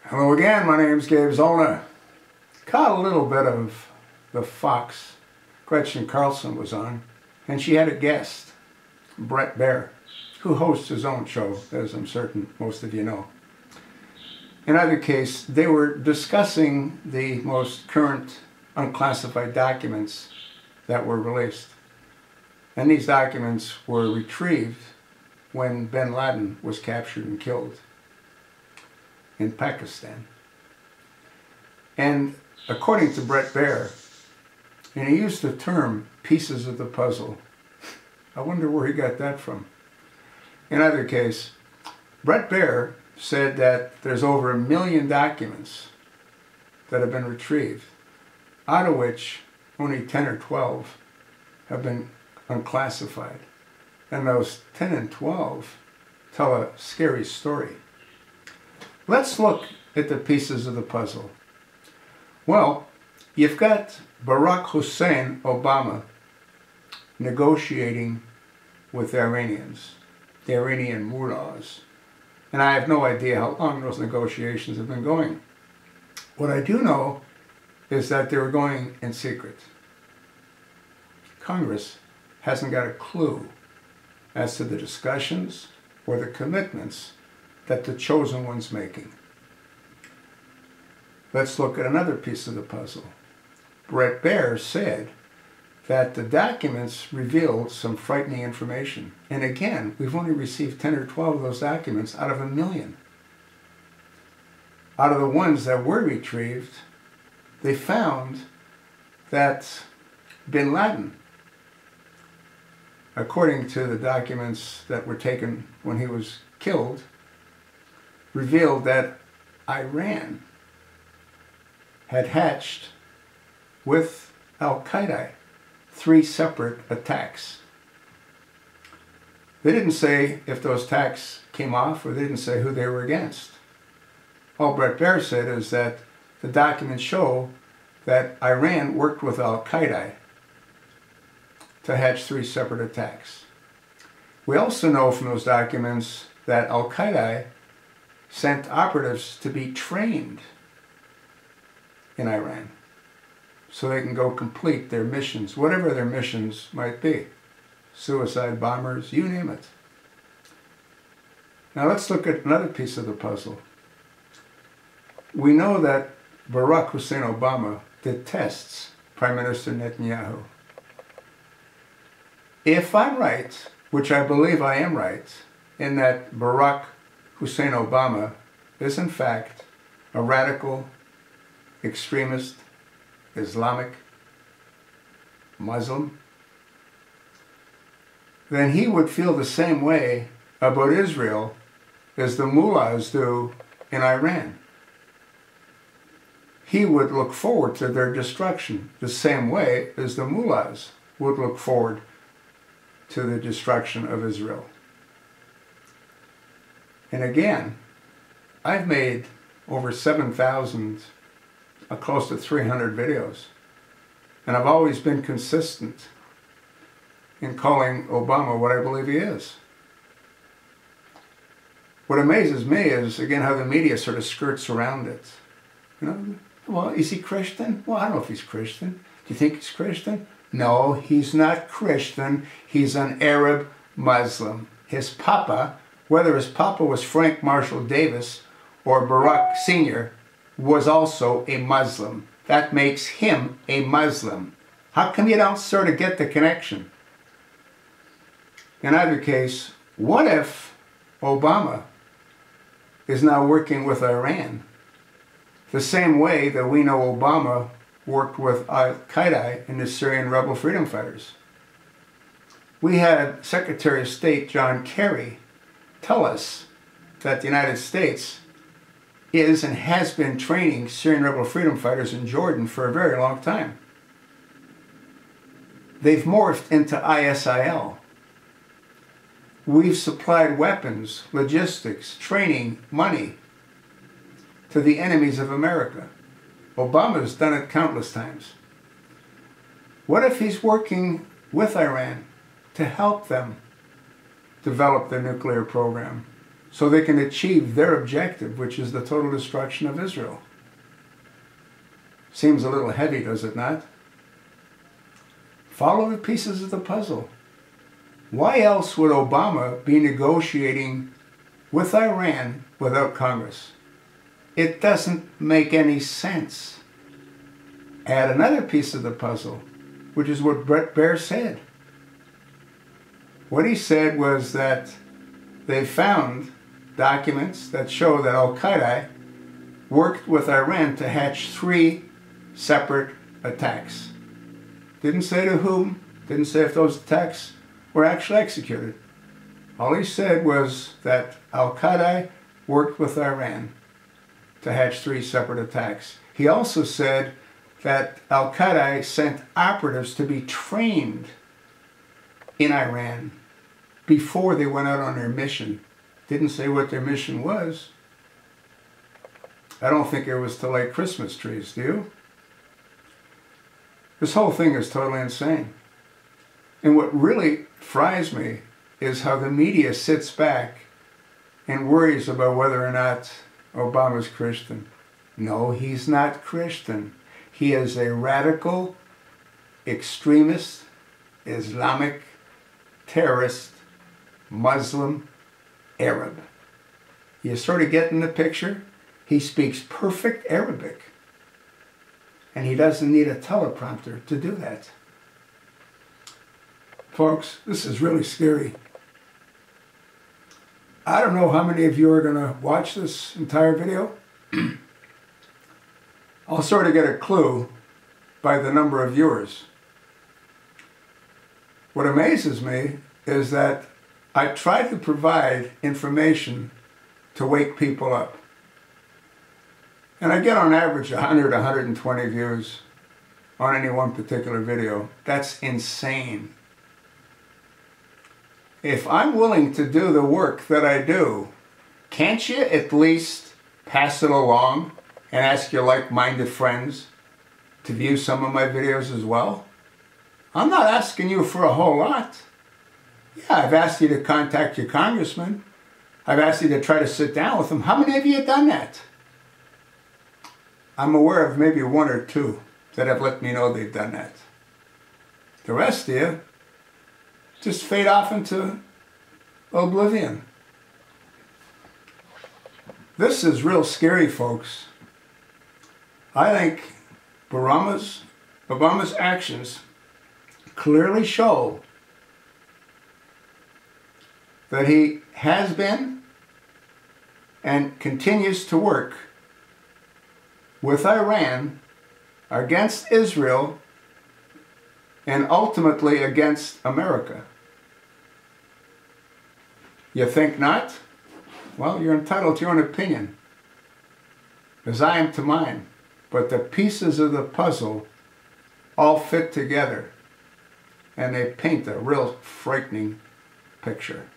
Hello again, my name's Gabe Zollner. Caught a little bit of the Fox. Gretchen Carlson was on, and she had a guest, Bret Baier, who hosts his own show, as I'm certain most of you know. In either case, they were discussing the most current unclassified documents that were released. And these documents were retrieved when bin-Laden was captured and killed in Pakistan. And according to Bret Baier, and he used the term pieces of the puzzle. I wonder where he got that from. In either case, Bret Baier said that there's over 1 million documents that have been retrieved, out of which only 10 or 12 have been unclassified. And those 10 and 12 tell a scary story. Let's look at the pieces of the puzzle. Well, you've got Barack Hussein Obama negotiating with the Iranians, the Iranian mullahs. And I have no idea how long those negotiations have been going. What I do know is that they were going in secret. Congress hasn't got a clue as to the discussions or the commitments that the chosen one's making. Let's look at another piece of the puzzle. Bret Baier said that the documents revealed some frightening information. And again, we've only received 10 or 12 of those documents out of 1 million. Out of the ones that were retrieved, they found that bin-Laden, according to the documents that were taken when he was killed, revealed that Iran had hatched with al-Qaeda 3 separate attacks. They didn't say if those attacks came off, or they didn't say who they were against. All Bret Baier said is that the documents show that Iran worked with al-Qaeda to hatch 3 separate attacks. We also know from those documents that al-Qaeda sent operatives to be trained in Iran so they can go complete their missions, whatever their missions might be. Suicide bombers, you name it. Now let's look at another piece of the puzzle. We know that Barack Hussein Obama detests Prime Minister Netanyahu. If I'm right, which I believe I am right, in that Barack Hussein Obama is in fact a radical, extremist, Islamic Muslim, then he would feel the same way about Israel as the mullahs do in Iran. He would look forward to their destruction the same way as the mullahs would look forward to the destruction of Israel. And again, I've made over 7,000, close to 300 videos. And I've always been consistent in calling Obama what I believe he is. What amazes me is, again, how the media sort of skirts around it. You know, well, is he Christian? Well, I don't know if he's Christian. Do you think he's Christian? No, he's not Christian. He's an Arab Muslim. His papa, whether his papa was Frank Marshall Davis or Barack Sr., was also a Muslim. That makes him a Muslim. How come you don't sort of get the connection? In either case, what if Obama is now working with Iran the same way that we know Obama worked with al-Qaeda and the Syrian rebel freedom fighters? We had Secretary of State John Kerry tell us that the United States is and has been training Syrian rebel freedom fighters in Jordan for a very long time. They've morphed into ISIL. We've supplied weapons, logistics, training, money to the enemies of America. Obama's done it countless times. What if he's working with Iran to help them develop their nuclear program so they can achieve their objective, which is the total destruction of Israel. Seems a little heavy, does it not? Follow the pieces of the puzzle. Why else would Obama be negotiating with Iran without Congress? It doesn't make any sense. Add another piece of the puzzle, which is what Bret Baier said. What he said was that they found documents that show that al-Qaeda worked with Iran to hatch 3 separate attacks. Didn't say to whom, didn't say if those attacks were actually executed. All he said was that al-Qaeda worked with Iran to hatch 3 separate attacks. He also said that al-Qaeda sent operatives to be trained in Iran before they went out on their mission. Didn't say what their mission was. I don't think it was to light Christmas trees, do you? This whole thing is totally insane. And what really fries me is how the media sits back and worries about whether or not Obama's Christian. No, he's not Christian. He is a radical, extremist, Islamic, terrorist, Muslim, Arab. You sort of getting the picture? He speaks perfect Arabic. And he doesn't need a teleprompter to do that. Folks, this is really scary. I don't know how many of you are going to watch this entire video. I'll sort of get a clue by the number of viewers. What amazes me is that I try to provide information to wake people up. And I get on average 100, 120 views on any one particular video. That's insane. If I'm willing to do the work that I do, can't you at least pass it along and ask your like-minded friends to view some of my videos as well? I'm not asking you for a whole lot. Yeah, I've asked you to contact your congressman. I've asked you to try to sit down with them. How many of you have done that? I'm aware of maybe 1 or 2 that have let me know they've done that. The rest of you just fade off into oblivion. This is real scary, folks. I think Obama's actions clearly show that he has been and continues to work with Iran against Israel and ultimately against America. You think not? Well, you're entitled to your own opinion, as I am to mine. But the pieces of the puzzle all fit together, and they paint a real frightening picture.